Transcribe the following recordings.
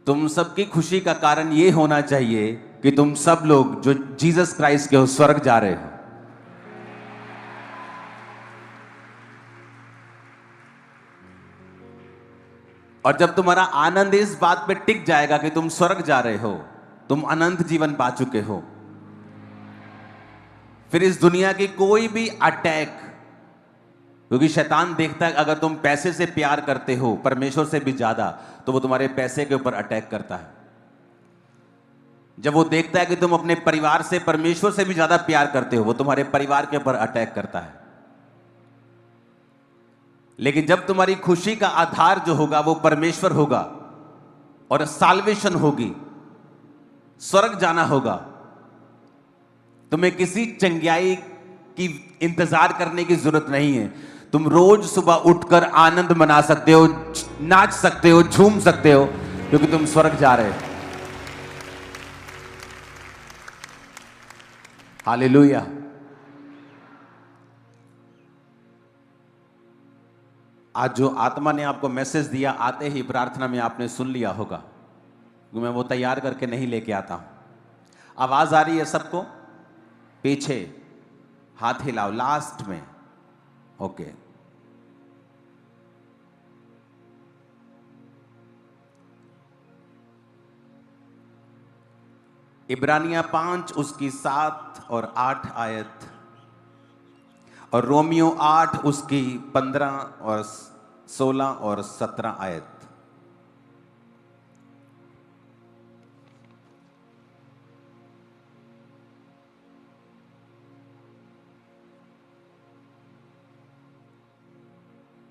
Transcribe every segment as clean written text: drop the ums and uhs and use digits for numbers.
तुम सबकी खुशी का कारण यह होना चाहिए कि तुम सब लोग जो जीसस क्राइस्ट के हो स्वर्ग जा रहे हो। और जब तुम्हारा आनंद इस बात पे टिक जाएगा कि तुम स्वर्ग जा रहे हो, तुम अनंत जीवन पा चुके हो, फिर इस दुनिया की कोई भी अटैक, क्योंकि शैतान देखता है अगर तुम पैसे से प्यार करते हो परमेश्वर से भी ज्यादा, तो वो तुम्हारे पैसे के ऊपर अटैक करता है। जब वो देखता है कि तुम अपने परिवार से परमेश्वर से भी ज्यादा प्यार करते हो, वो तुम्हारे परिवार के ऊपर अटैक करता है। लेकिन जब तुम्हारी खुशी का आधार जो होगा वो परमेश्वर होगा और साल्वेशन होगी, स्वर्ग जाना होगा, तुम्हें किसी चंगियाई की इंतजार करने की जरूरत नहीं है। तुम रोज सुबह उठकर आनंद मना सकते हो, नाच सकते हो, झूम सकते हो, क्योंकि तुम स्वर्ग जा रहे हो। हालेलुया। आज जो आत्मा ने आपको मैसेज दिया, आते ही प्रार्थना में आपने सुन लिया होगा, क्योंकि मैं वो तैयार करके नहीं लेके आता हूं। आवाज आ रही है सबको? पीछे हाथ हिलाओ, लास्ट में। ओके। इब्रानियां 5 उसकी 7 और 8 आयत, और रोमियो 8 उसकी 15 और 16 और 17 आयत।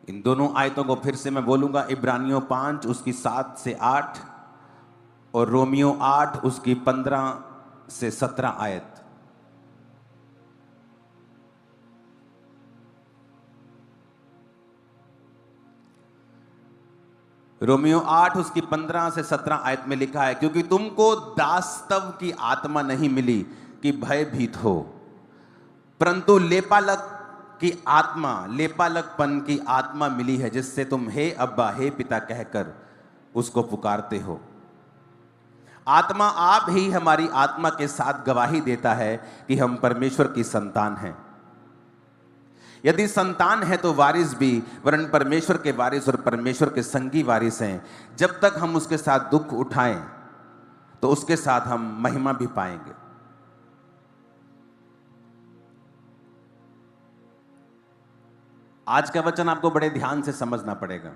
इन दोनों आयतों को फिर से मैं बोलूंगा। इब्रानियों 5 उसकी 7 से 8 और रोमियो 8 उसकी 15 से 17 आयत। रोमियो 8 उसकी 15 से 17 आयत में लिखा है, क्योंकि तुमको दासत्व की आत्मा नहीं मिली कि भयभीत हो, परंतु लेपालकपन की आत्मा मिली है, जिससे तुम हे अब्बा, हे पिता कहकर उसको पुकारते हो। आत्मा आप ही हमारी आत्मा के साथ गवाही देता है कि हम परमेश्वर की संतान हैं। यदि संतान है तो वारिस भी, वरन परमेश्वर के वारिस और परमेश्वर के संगी वारिस हैं। जब तक हम उसके साथ दुख उठाएं तो उसके साथ हम महिमा भी पाएंगे। आज का वचन आपको बड़े ध्यान से समझना पड़ेगा।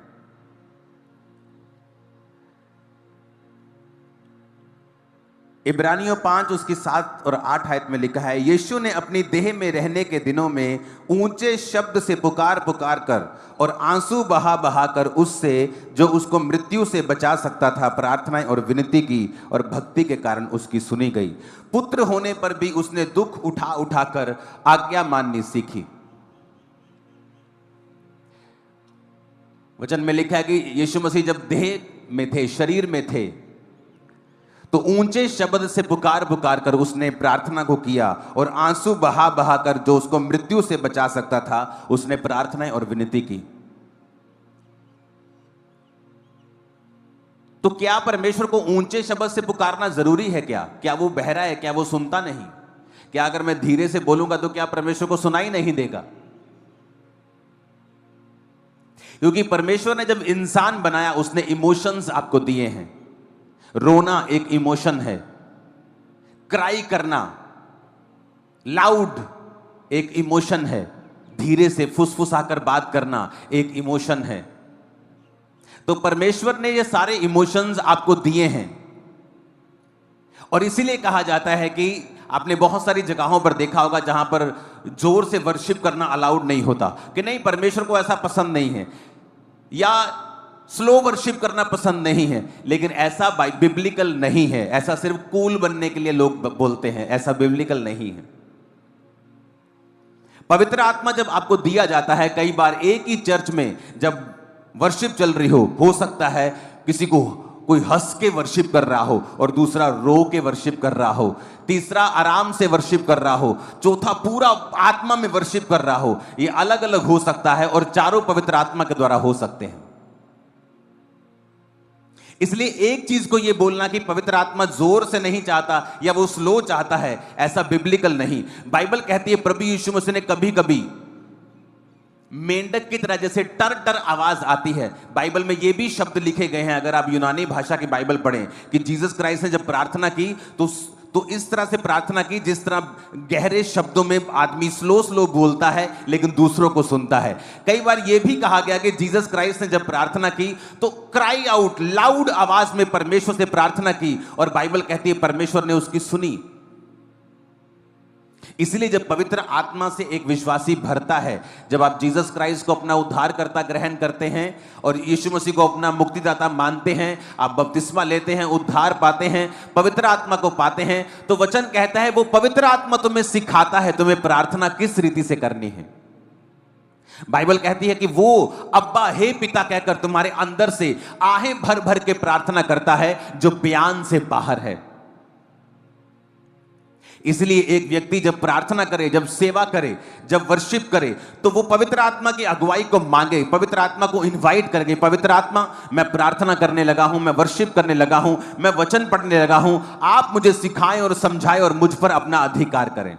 इब्रानियों 5 उसकी 7 और 8 आयत में लिखा है, यीशु ने अपनी देह में रहने के दिनों में ऊंचे शब्द से पुकार पुकार कर और आंसू बहा बहा कर उससे जो उसको मृत्यु से बचा सकता था प्रार्थनाएं और विनती की, और भक्ति के कारण उसकी सुनी गई। पुत्र होने पर भी उसने दुख उठा उठा कर आज्ञा माननी सीखी। वचन में लिखा है कि यीशु मसीह जब देह में थे, शरीर में थे, तो ऊंचे शब्द से पुकार पुकार कर उसने प्रार्थना को किया, और आंसू बहा बहा कर जो उसको मृत्यु से बचा सकता था उसने प्रार्थनाएं और विनती की। तो क्या परमेश्वर को ऊंचे शब्द से पुकारना जरूरी है? क्या वो बहरा है? क्या वो सुनता नहीं? क्या अगर मैं धीरे से बोलूंगा तो क्या परमेश्वर को सुनाई नहीं देगा? क्योंकि परमेश्वर ने जब इंसान बनाया उसने इमोशंस आपको दिए हैं। रोना एक इमोशन है, क्राई करना, लाउड एक इमोशन है, धीरे से फुसफुसाकर बात करना एक इमोशन है। तो परमेश्वर ने ये सारे इमोशंस आपको दिए हैं, और इसीलिए कहा जाता है कि आपने बहुत सारी जगहों पर देखा होगा जहां पर जोर से वर्शिप करना अलाउड नहीं होता, कि नहीं परमेश्वर को ऐसा पसंद नहीं है, या स्लो वर्शिप करना पसंद नहीं है। लेकिन ऐसा बिब्लिकल नहीं है। ऐसा सिर्फ कूल बनने के लिए लोग बोलते हैं, ऐसा बिब्लिकल नहीं है। पवित्र आत्मा जब आपको दिया जाता है, कई बार एक ही चर्च में जब वर्शिप चल रही हो सकता है किसी को कोई हंस के वर्शिप कर रहा हो, और दूसरा रो के वर्शिप कर रहा हो, तीसरा आराम से वर्शिप कर रहा हो, चौथा पूरा आत्मा में वर्शिप कर रहा हो। ये अलग अलग हो सकता है, और चारों पवित्र आत्मा के द्वारा हो सकते हैं। इसलिए एक चीज को यह बोलना कि पवित्र आत्मा जोर से नहीं चाहता या वो स्लो चाहता है, ऐसा बिब्लिकल नहीं। बाइबल कहती है प्रभु यीशु मसीह ने कभी कभी मेंढक की तरह जैसे टर टर आवाज आती है। बाइबल में ये भी शब्द लिखे गए हैं, अगर आप यूनानी भाषा की बाइबल पढ़ें, कि जीसस क्राइस्ट ने जब प्रार्थना की तो इस तरह से प्रार्थना की जिस तरह गहरे शब्दों में आदमी स्लो स्लो बोलता है लेकिन दूसरों को सुनता है। कई बार यह भी कहा गया कि जीसस क्राइस्ट ने जब प्रार्थना की तो क्राई आउट, लाउड आवाज में परमेश्वर से प्रार्थना की, और बाइबल कहती है परमेश्वर ने उसकी सुनी। इसलिए जब पवित्र आत्मा से एक विश्वासी भरता है, जब आप जीसस क्राइस्ट को अपना उद्धारकर्ता ग्रहण करते हैं और यीशु मसीह को अपना मुक्तिदाता मानते हैं, आप बपतिस्मा लेते हैं, उद्धार पाते हैं, पवित्र आत्मा को पाते हैं, तो वचन कहता है वो पवित्र आत्मा तुम्हें सिखाता है तुम्हें प्रार्थना किस रीति से करनी है। बाइबल कहती है कि वो अब्बा हे पिता कहकर तुम्हारे अंदर से आहें भर भर के प्रार्थना करता है जो बयान से बाहर है। इसलिए एक व्यक्ति जब प्रार्थना करे, जब सेवा करे, जब वर्शिप करे, तो वो पवित्र आत्मा की अगुवाई को मांगे, पवित्र आत्मा को इनवाइट करके, पवित्र आत्मा मैं प्रार्थना करने लगा हूं, मैं वर्शिप करने लगा हूं, मैं वचन पढ़ने लगा हूं, आप मुझे सिखाएं और समझाएं और मुझ पर अपना अधिकार करें।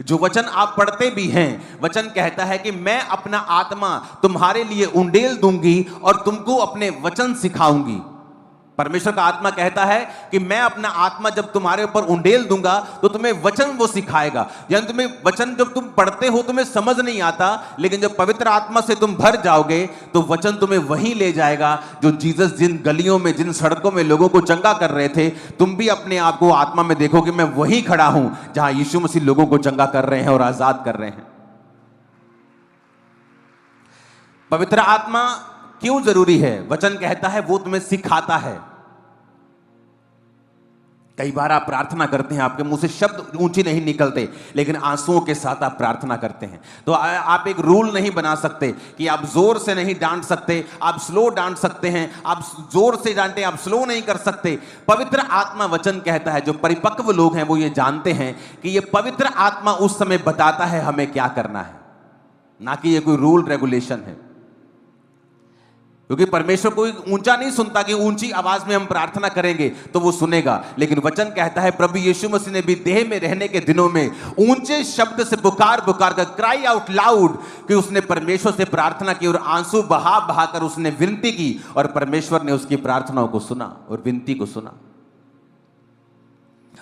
जो वचन आप पढ़ते भी हैं, वचन कहता है कि मैं अपना आत्मा तुम्हारे लिए उंडेल दूंगी और तुमको अपने वचन सिखाऊंगी। परमेश्वर का आत्मा कहता है कि मैं अपना आत्मा जब तुम्हारे ऊपर उंडेल दूंगा तो तुम्हें वचन वो सिखाएगा। यानी तुम्हें वचन जब तुम पढ़ते हो तुम्हें समझ नहीं आता, लेकिन जब पवित्र आत्मा से तुम भर जाओगे तो वचन तुम्हें वहीं ले जाएगा जो जीसस जिन गलियों में, जिन सड़कों में लोगों को चंगा कर रहे थे, तुम भी अपने आप को आत्मा में देखो कि मैं वहीं खड़ा हूं जहां यीशु मसीह लोगों को चंगा कर रहे हैं और आजाद कर रहे हैं। पवित्र आत्मा क्यों जरूरी है? वचन कहता है वो तुम्हें सिखाता है। कई बार आप प्रार्थना करते हैं, आपके मुंह से शब्द ऊंची नहीं निकलते, लेकिन आंसुओं के साथ आप प्रार्थना करते हैं। तो आप एक रूल नहीं बना सकते कि आप जोर से नहीं डांट सकते, आप स्लो डांट सकते हैं, आप जोर से डांटे, आप स्लो नहीं कर सकते। पवित्र आत्मा, वचन कहता है, जो परिपक्व लोग हैं वो ये जानते हैं कि ये पवित्र आत्मा उस समय बताता है हमें क्या करना है, ना कि ये कोई रूल रेगुलेशन है। क्योंकि परमेश्वर कोई ऊंचा नहीं सुनता कि ऊंची आवाज में हम प्रार्थना करेंगे तो वो सुनेगा, लेकिन वचन कहता है प्रभु यीशु मसीह ने भी देह में रहने के दिनों में ऊंचे शब्द से पुकार पुकार कर, क्राई आउट लाउड, कि उसने परमेश्वर से प्रार्थना की और आंसू बहा बहा कर उसने विनती की और परमेश्वर ने उसकी प्रार्थनाओं को सुना और विनती को सुना।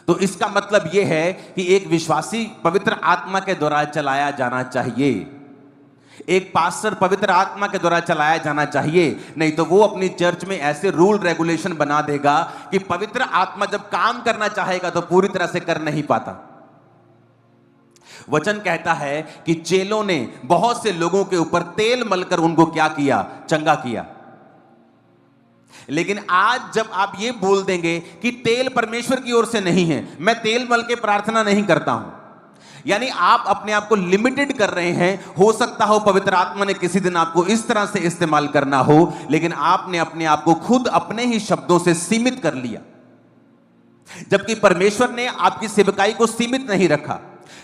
तो इसका मतलब यह है कि एक विश्वासी पवित्र आत्मा के द्वारा चलाया जाना चाहिए, एक पास्टर पवित्र आत्मा के द्वारा चलाया जाना चाहिए। नहीं तो वो अपनी चर्च में ऐसे रूल रेगुलेशन बना देगा कि पवित्र आत्मा जब काम करना चाहेगा तो पूरी तरह से कर नहीं पाता। वचन कहता है कि चेलों ने बहुत से लोगों के ऊपर तेल मलकर उनको क्या किया? चंगा किया। लेकिन आज जब आप ये बोल देंगे कि तेल परमेश्वर की ओर से नहीं है, मैं तेल मल के प्रार्थना नहीं करता हूं, यानी आप अपने आप को लिमिटेड कर रहे हैं। हो सकता हो पवित्र आत्मा ने किसी दिन आपको इस तरह से इस्तेमाल करना हो, लेकिन आपने अपने आप को खुद अपने ही शब्दों से सीमित कर लिया, जबकि परमेश्वर ने आपकी सेवकाई को सीमित नहीं रखा।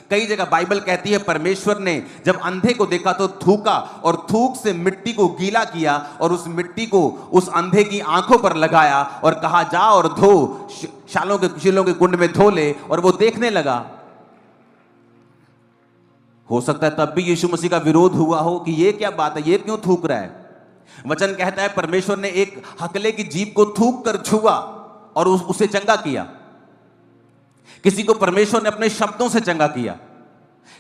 कई जगह बाइबल कहती है परमेश्वर ने जब अंधे को देखा तो थूका और थूक से मिट्टी को गीला किया और उस मिट्टी को उस अंधे की आंखों पर लगाया और कहा जा और धो, शीलों के कुंड में धो ले, और वो देखने लगा। हो सकता है तब भी यीशु मसीह का विरोध हुआ हो कि ये क्या बात है, ये क्यों थूक रहा है। वचन कहता है परमेश्वर ने एक हकले की जीभ को थूक कर छुआ और उसे चंगा किया। किसी को परमेश्वर ने अपने शब्दों से चंगा किया,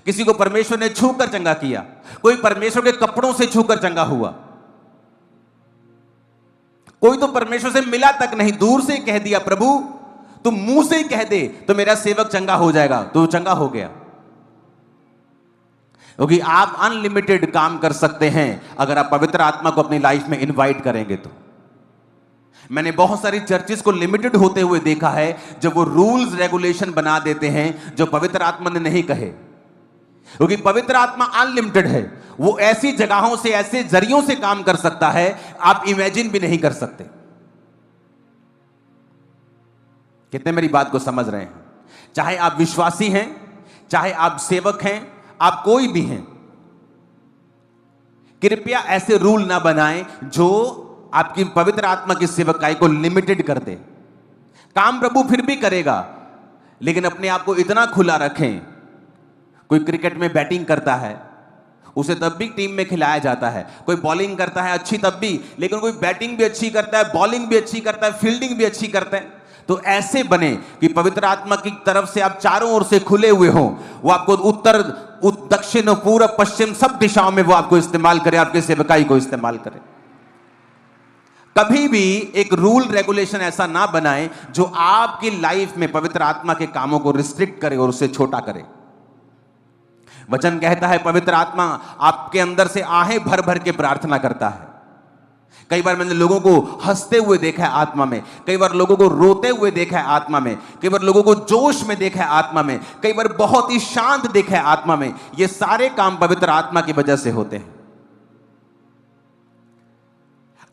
किसी को परमेश्वर ने छूकर चंगा किया, कोई परमेश्वर के कपड़ों से छूकर चंगा हुआ, कोई तो परमेश्वर से मिला तक नहीं, दूर से कह दिया प्रभु तुम मुंह से ही कह दे तो मेरा सेवक चंगा हो जाएगा, तो चंगा हो गया। क्योंकि आप अनलिमिटेड काम कर सकते हैं अगर आप पवित्र आत्मा को अपनी लाइफ में इनवाइट करेंगे तो। मैंने बहुत सारी चर्चेस को लिमिटेड होते हुए देखा है जब वो रूल्स रेगुलेशन बना देते हैं जो पवित्र आत्मा ने नहीं कहे, क्योंकि पवित्र आत्मा अनलिमिटेड है। वो ऐसी जगहों से, ऐसे जरियों से काम कर सकता है आप इमेजिन भी नहीं कर सकते। कितने मेरी बात को समझ रहे हैं? चाहे आप विश्वासी हैं, चाहे आप सेवक हैं, आप कोई भी हैं, कृपया ऐसे रूल ना बनाएं जो आपकी पवित्र आत्मा की सेवकाई को लिमिटेड कर दे। काम प्रभु फिर भी करेगा, लेकिन अपने आप को इतना खुला रखें। कोई क्रिकेट में बैटिंग करता है, उसे तब भी टीम में खिलाया जाता है। कोई बॉलिंग करता है अच्छी तब भी, लेकिन कोई बैटिंग भी अच्छी करता है, बॉलिंग भी अच्छी करता है, फील्डिंग भी अच्छी करता है। तो ऐसे बने कि पवित्र आत्मा की तरफ से आप चारों ओर से खुले हुए हों। वो आपको उत्तर, दक्षिण, पूर्व, पश्चिम सब दिशाओं में वो आपको इस्तेमाल करे, आपके सेवकाई को इस्तेमाल करे। कभी भी एक रूल रेगुलेशन ऐसा ना बनाए जो आपकी लाइफ में पवित्र आत्मा के कामों को रिस्ट्रिक्ट करे और उसे छोटा करे। वचन कहता है पवित्र आत्मा आपके अंदर से आहें भर भर के प्रार्थना करता है। कई बार मैंने लोगों को हंसते हुए देखा है आत्मा में, कई बार लोगों को रोते हुए देखा है आत्मा में, कई बार लोगों को जोश में देखा है आत्मा में, कई बार बहुत ही शांत देखा है आत्मा में। ये सारे काम पवित्र आत्मा की वजह से होते हैं।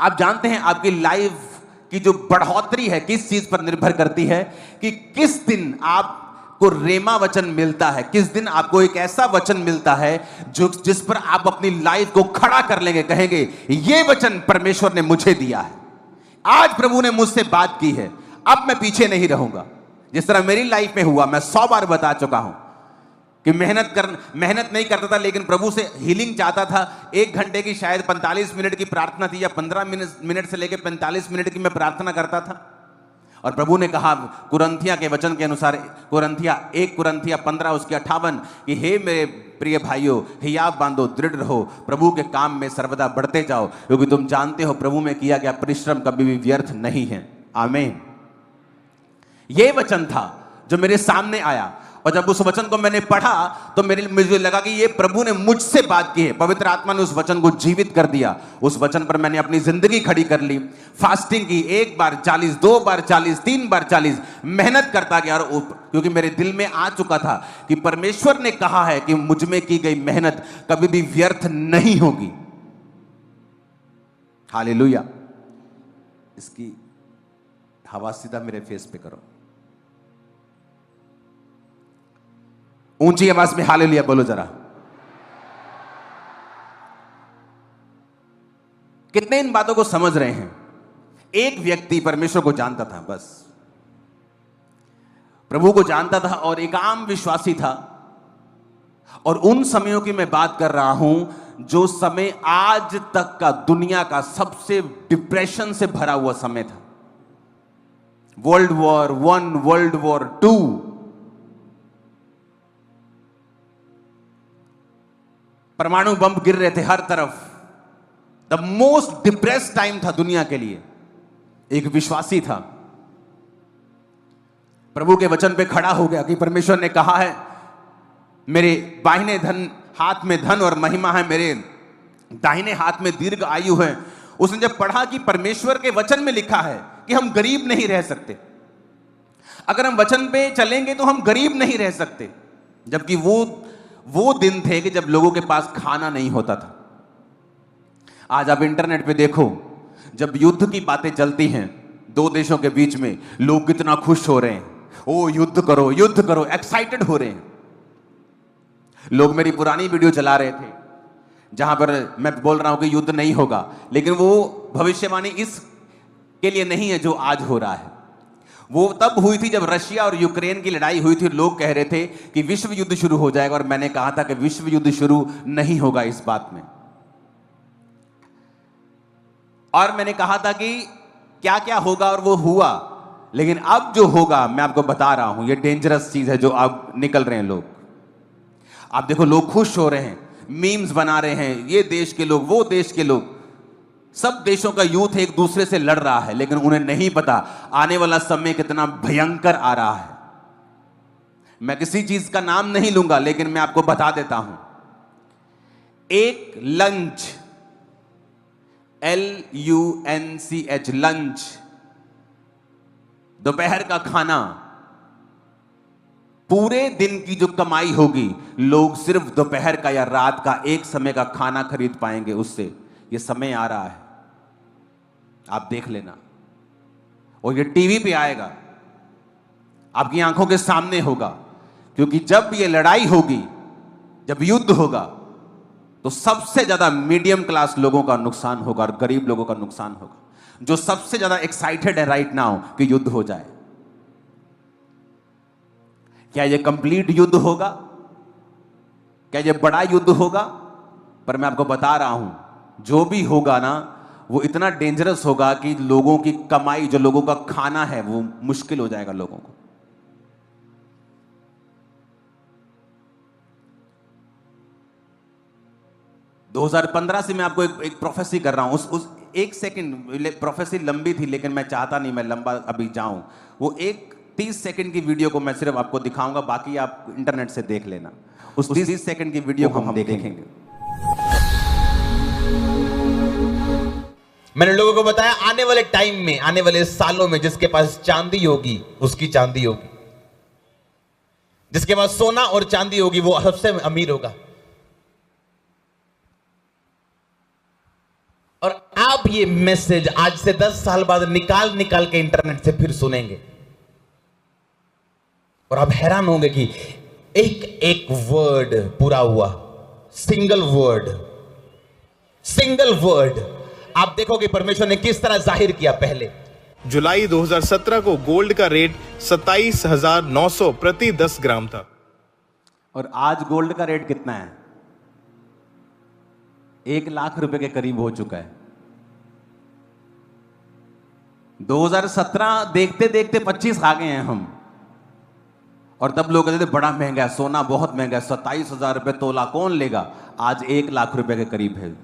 आप जानते हैं आपकी लाइफ की जो बढ़ोतरी है किस चीज पर निर्भर करती है कि किस दिन आपको रेमा वचन मिलता है, किस दिन आपको एक ऐसा वचन मिलता है जो जिस पर आप अपनी लाइफ को खड़ा कर लेंगे, कहेंगे ये वचन परमेश्वर ने मुझे दिया है, आज प्रभु ने मुझसे बात की है, अब मैं पीछे नहीं रहूंगा। जिस तरह मेरी लाइफ में हुआ, मैं 100 बार बता चुका हूं कि मेहनत नहीं करता था, लेकिन प्रभु से हीलिंग चाहता था। 1 घंटे की शायद 45 मिनट की प्रार्थना थी, या 15 मिनट से लेकर 45 मिनट की मैं प्रार्थना करता था। और प्रभु ने कहा कुरंथिया के वचन के अनुसार, 1 कुरंथिया 15 उसके 58 कि हे मेरे प्रिय भाइयों, हियाव बांधो, दृढ़ रहो, प्रभु के काम में सर्वदा बढ़ते जाओ, क्योंकि तुम जानते हो प्रभु में किया गया परिश्रम कभी भी व्यर्थ नहीं है। आमीन। यह वचन था जो मेरे सामने आया, और जब उस वचन को मैंने पढ़ा तो मुझे लगा कि ये प्रभु ने मुझसे बात की है। पवित्र आत्मा ने उस वचन को जीवित कर दिया। उस वचन पर मैंने अपनी जिंदगी खड़ी कर ली। फास्टिंग की, 1 बार 40, 2 बार 40, 3 बार 40, मेहनत करता गया। और क्योंकि मेरे दिल में आ चुका था कि परमेश्वर ने कहा है कि मुझ में की गई मेहनत कभी भी व्यर्थ नहीं होगी। हालेलुया। इसकी हवा सीधा मेरे फेस पे करो, ऊंची आवाज में हालेलुया बोलो जरा। कितने इन बातों को समझ रहे हैं? एक व्यक्ति परमेश्वर को जानता था, बस प्रभु को जानता था और एक आम विश्वासी था। और उन समयों की मैं बात कर रहा हूं जो समय आज तक का दुनिया का सबसे डिप्रेशन से भरा हुआ समय था। वर्ल्ड वॉर 1, वर्ल्ड वॉर 2, परमाणु बम गिर रहे थे हर तरफ। द मोस्ट डिप्रेस्ड टाइम था दुनिया के लिए। एक विश्वासी था, प्रभु के वचन पे खड़ा हो गया कि परमेश्वर ने कहा है मेरे बाहिने हाथ में धन और महिमा है, मेरे दाहिने हाथ में दीर्घ आयु है। उसने जब पढ़ा कि परमेश्वर के वचन में लिखा है कि हम गरीब नहीं रह सकते, अगर हम वचन पे चलेंगे तो हम गरीब नहीं रह सकते, जबकि वो दिन थे कि जब लोगों के पास खाना नहीं होता था। आज आप इंटरनेट पे देखो, जब युद्ध की बातें चलती हैं 2 देशों के बीच में, लोग कितना खुश हो रहे हैं, ओ युद्ध करो युद्ध करो, एक्साइटेड हो रहे हैं। लोग मेरी पुरानी वीडियो चला रहे थे जहां पर मैं बोल रहा हूं कि युद्ध नहीं होगा, लेकिन वो भविष्यवाणी इस के लिए नहीं है जो आज हो रहा है। वो तब हुई थी जब रशिया और यूक्रेन की लड़ाई हुई थी। लोग कह रहे थे कि विश्व युद्ध शुरू हो जाएगा, और मैंने कहा था कि विश्व युद्ध शुरू नहीं होगा इस बात में। और मैंने कहा था कि क्या क्या होगा, और वो हुआ। लेकिन अब जो होगा मैं आपको बता रहा हूं, ये डेंजरस चीज है जो अब निकल रहे हैं लोग। आप देखो, लोग खुश हो रहे हैं, मीम्स बना रहे हैं, ये देश के लोग, वो देश के लोग, सब देशों का यूथ एक दूसरे से लड़ रहा है, लेकिन उन्हें नहीं पता आने वाला समय कितना भयंकर आ रहा है। मैं किसी चीज का नाम नहीं लूंगा, लेकिन मैं आपको बता देता हूं, एक लंच, LUNCH, लंच, दोपहर का खाना, पूरे दिन की जो कमाई होगी, लोग सिर्फ दोपहर का या रात का एक समय का खाना खरीद पाएंगे उससे। ये समय आ रहा है, आप देख लेना। और ये टीवी पे आएगा, आपकी आंखों के सामने होगा, क्योंकि जब ये लड़ाई होगी, जब युद्ध होगा, तो सबसे ज्यादा मीडियम क्लास लोगों का नुकसान होगा और गरीब लोगों का नुकसान होगा। जो सबसे ज्यादा एक्साइटेड है राइट नाउ कि युद्ध हो जाए। क्या यह कंप्लीट युद्ध होगा? क्या यह बड़ा युद्ध होगा? पर मैं आपको बता रहा हूं, जो भी होगा ना, वो इतना डेंजरस होगा कि लोगों की कमाई, जो लोगों का खाना है, वो मुश्किल हो जाएगा लोगों को। दो 2015 से मैं आपको एक प्रोफेसी कर रहा हूं। उस एक सेकंड प्रोफेसी लंबी थी, लेकिन मैं चाहता नहीं मैं लंबा अभी जाऊं। वो एक 30 सेकंड की वीडियो को मैं सिर्फ आपको दिखाऊंगा, बाकी आप इंटरनेट से देख लेना। उस 30 सेकंड की वीडियो को हम देखेंगे। मैंने लोगों को बताया आने वाले टाइम में, आने वाले सालों में जिसके पास चांदी होगी उसकी चांदी होगी, जिसके पास सोना और चांदी होगी वो सबसे अमीर होगा। और आप ये मैसेज आज से 10 साल बाद निकाल निकाल के इंटरनेट से फिर सुनेंगे और आप हैरान होंगे कि एक एक वर्ड पूरा हुआ। सिंगल वर्ड आप देखोगे परमेश्वर ने किस तरह जाहिर किया। पहले जुलाई 2017 को गोल्ड का रेट 27,900 प्रति 10 ग्राम था। और आज गोल्ड का रेट कितना है? 1 लाख रुपए के करीब हो चुका है। 2017 देखते देखते 25 आ गए हैं हम, और तब लोग कहते थे बड़ा महंगा है, सोना बहुत महंगा है, 27,000 रुपए तोला कौन लेगा। आज 1 लाख रुपए के करीब है।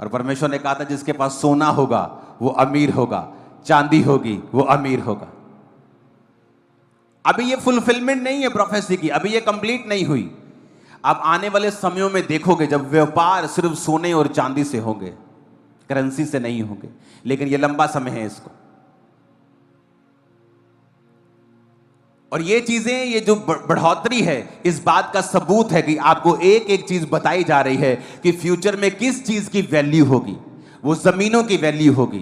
और परमेश्वर ने कहा था जिसके पास सोना होगा वो अमीर होगा, चांदी होगी वो अमीर होगा। अभी ये फुलफिलमेंट नहीं है प्रोफेसी की, अभी ये कंप्लीट नहीं हुई। आप आने वाले समयों में देखोगे जब व्यापार सिर्फ सोने और चांदी से होंगे, करेंसी से नहीं होंगे। लेकिन ये लंबा समय है इसको। और ये चीजें, ये जो बढ़ोतरी है, इस बात का सबूत है कि आपको एक एक चीज बताई जा रही है कि फ्यूचर में किस चीज की वैल्यू होगी। वो जमीनों की वैल्यू होगी,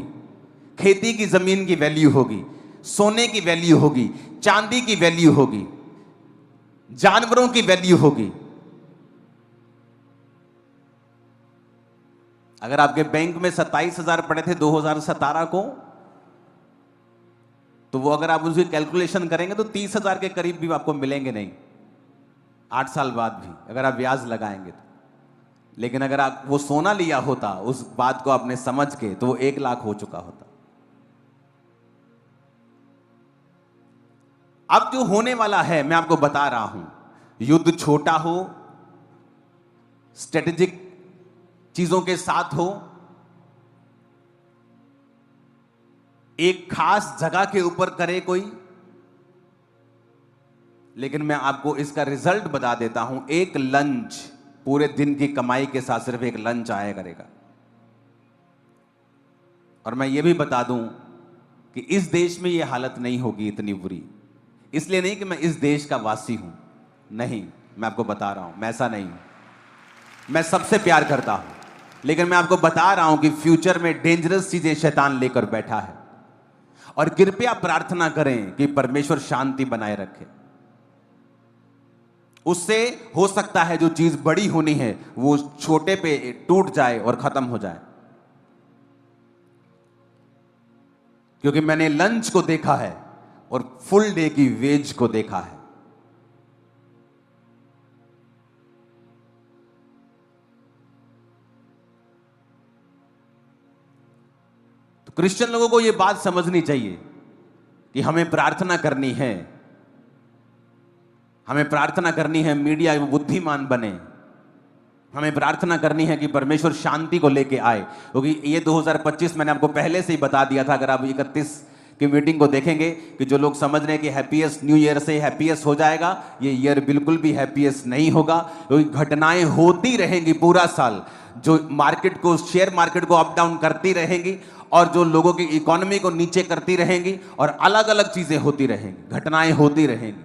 खेती की जमीन की वैल्यू होगी, सोने की वैल्यू होगी, चांदी की वैल्यू होगी, जानवरों की वैल्यू होगी। अगर आपके बैंक में 27,000 पड़े थे 2017 को, तो वो अगर आप उसकी कैलकुलेशन करेंगे तो 30,000 के करीब भी आपको मिलेंगे नहीं 8 साल बाद भी, अगर आप ब्याज लगाएंगे तो। लेकिन अगर आप वो सोना लिया होता, उस बात को आपने समझ के, तो वो 1 लाख हो चुका होता। अब जो होने वाला है मैं आपको बता रहा हूं, युद्ध छोटा हो, स्ट्रेटेजिक चीजों के साथ हो, एक खास जगह के ऊपर करे कोई, लेकिन मैं आपको इसका रिजल्ट बता देता हूं। एक लंच, पूरे दिन की कमाई के साथ सिर्फ एक लंच आया करेगा। और मैं ये भी बता दूं कि इस देश में ये हालत नहीं होगी इतनी बुरी। इसलिए नहीं कि मैं इस देश का वासी हूं, नहीं, मैं आपको बता रहा हूं, मैं ऐसा नहीं हूं। मैं सबसे प्यार करता हूं, लेकिन मैं आपको बता रहा हूं कि फ्यूचर में डेंजरस चीजें शैतान लेकर बैठा है। और कृपया प्रार्थना करें कि परमेश्वर शांति बनाए रखे। उससे हो सकता है जो चीज बड़ी होनी है वो छोटे पे टूट जाए और खत्म हो जाए। क्योंकि मैंने लंच को देखा है और फुल डे की वेज को देखा है। तो क्रिश्चियन लोगों को यह बात समझनी चाहिए कि हमें प्रार्थना करनी है, हमें प्रार्थना करनी है मीडिया बुद्धिमान बने, हमें प्रार्थना करनी है कि परमेश्वर शांति को लेके आए। क्योंकि ये 2025 मैंने आपको पहले से ही बता दिया था। अगर आप 31 की मीटिंग को देखेंगे कि जो लोग समझ रहे हैं कि हैप्पीएस्ट न्यू ईयर से हैप्पीएस्ट हो जाएगा, ये ईयर बिल्कुल भी हैप्पीएस्ट नहीं होगा। क्योंकि घटनाएं होती रहेंगी पूरा साल, जो मार्केट को, शेयर मार्केट को अप डाउन करती रहेंगी, और जो लोगों की इकोनॉमी को नीचे करती रहेंगी, और अलग अलग चीजें होती रहेंगी, घटनाएं होती रहेंगी।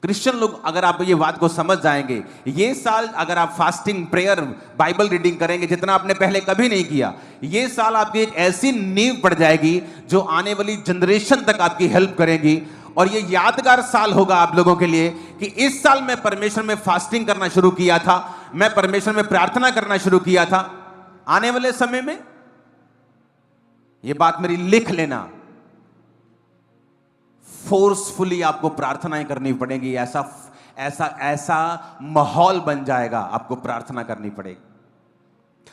क्रिश्चियन लोग अगर आप ये बात को समझ जाएंगे, ये साल अगर आप फास्टिंग, प्रेयर, बाइबल रीडिंग करेंगे जितना आपने पहले कभी नहीं किया, ये साल आपकी एक ऐसी नींव पड़ जाएगी जो आने वाली जनरेशन तक आपकी हेल्प करेगी। और ये यादगार साल होगा आप लोगों के लिए कि इस साल मैं परमेश्वर में फास्टिंग करना शुरू किया था, मैं परमेश्वर में प्रार्थना करना शुरू किया था। आने वाले समय में ये बात मेरी लिख लेना, फोर्सफुली आपको प्रार्थनाएं करनी पड़ेगी। ऐसा ऐसा ऐसा माहौल बन जाएगा, आपको प्रार्थना करनी पड़ेगी।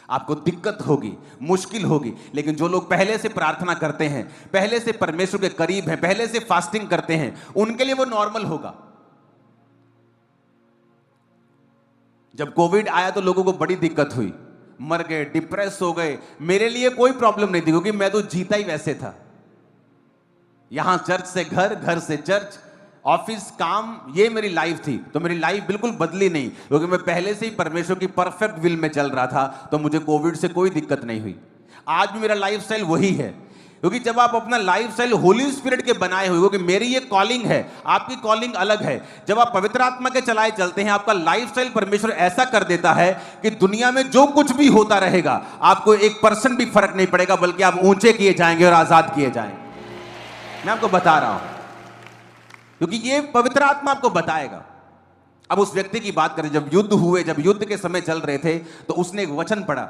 आपको दिक्कत होगी, मुश्किल होगी, लेकिन जो लोग पहले से प्रार्थना करते हैं, पहले से परमेश्वर के करीब हैं, पहले से फास्टिंग करते हैं, उनके लिए वो नॉर्मल होगा। जब कोविड आया तो लोगों को बड़ी दिक्कत हुई, मर गए, डिप्रेस हो गए। मेरे लिए कोई प्रॉब्लम नहीं थी, क्योंकि मैं तो जीता ही वैसे था। यहां चर्च से घर, घर से चर्च, ऑफिस, काम, ये मेरी लाइफ थी। तो मेरी लाइफ बिल्कुल बदली नहीं, क्योंकि मैं पहले से ही परमेश्वर की परफेक्ट विल में चल रहा था। तो मुझे कोविड से कोई दिक्कत नहीं हुई। आज भी मेरा लाइफस्टाइल वही है, क्योंकि जब आप अपना लाइफस्टाइल होली स्पिरिट के बनाए हुए, क्योंकि मेरी ये कॉलिंग है, आपकी कॉलिंग अलग है। जब आप पवित्र आत्मा के चलाए चलते हैं, आपका लाइफस्टाइल परमेश्वर ऐसा कर देता है कि दुनिया में जो कुछ भी होता रहेगा, आपको 1% भी फर्क नहीं पड़ेगा, बल्कि आप ऊंचे किए जाएंगे और आजाद किए जाएंगे। मैं आपको बता रहा हूं, क्योंकि ये पवित्र आत्मा आपको बताएगा। अब उस व्यक्ति की बात करें, जब युद्ध हुए, जब युद्ध के समय चल रहे थे, तो उसने एक वचन पढ़ा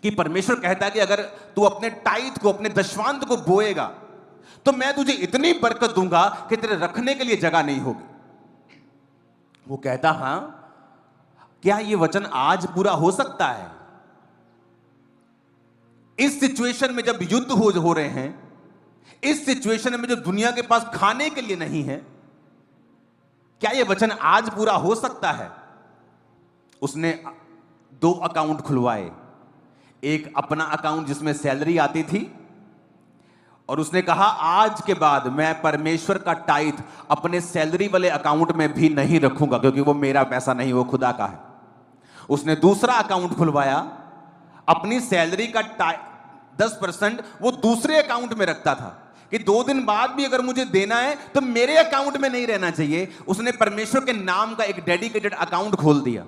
कि परमेश्वर कहता है कि अगर तू अपने टाइट को, अपने दशवांत को बोएगा, तो मैं तुझे इतनी बरकत दूंगा कि तेरे रखने के लिए जगह नहीं होगी। वो कहता, हां, क्या ये वचन आज पूरा हो सकता है? इस सिचुएशन में जब युद्ध हो रहे हैं, इस सिचुएशन में जो दुनिया के पास खाने के लिए नहीं है, क्या यह वचन आज पूरा हो सकता है? उसने 2 अकाउंट खुलवाए, एक अपना अकाउंट जिसमें सैलरी आती थी, और उसने कहा आज के बाद मैं परमेश्वर का टाइथ अपने सैलरी वाले अकाउंट में भी नहीं रखूंगा, क्योंकि वो मेरा पैसा नहीं, वो खुदा का है। उसने दूसरा अकाउंट खुलवाया, अपनी सैलरी का 10% वो दूसरे अकाउंट में रखता था कि 2 दिन बाद भी अगर मुझे देना है तो मेरे अकाउंट में नहीं रहना चाहिए। उसने परमेश्वर के नाम का एक डेडिकेटेड अकाउंट खोल दिया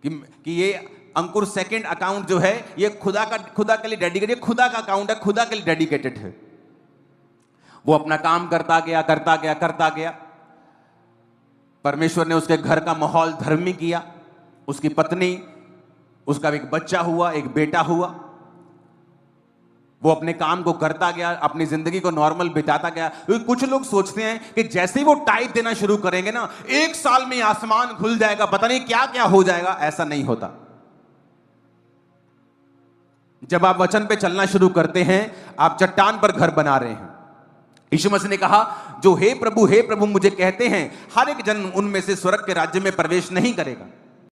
कि ये अंकुर सेकंड अकाउंट जो है, ये खुदा के लिए डेडिकेटेड, खुदा का अकाउंट है, खुदा के लिए डेडिकेटेड है। वो अपना काम करता गया। परमेश्वर ने उसके घर का माहौल धर्मी किया, उसकी पत्नी, उसका एक बच्चा हुआ, एक बेटा हुआ। वो अपने काम को करता गया, अपनी जिंदगी को नॉर्मल बिताता गया। क्योंकि कुछ लोग सोचते हैं कि जैसे ही वो टाइट देना शुरू करेंगे ना, 1 साल में आसमान खुल जाएगा, पता नहीं क्या क्या हो जाएगा। ऐसा नहीं होता। जब आप वचन पे चलना शुरू करते हैं, आप चट्टान पर घर बना रहे हैं। यीशु मसीह ने कहा, जो हे प्रभु मुझे कहते हैं, हर एक जन उनमें से स्वर्ग के राज्य में प्रवेश नहीं करेगा।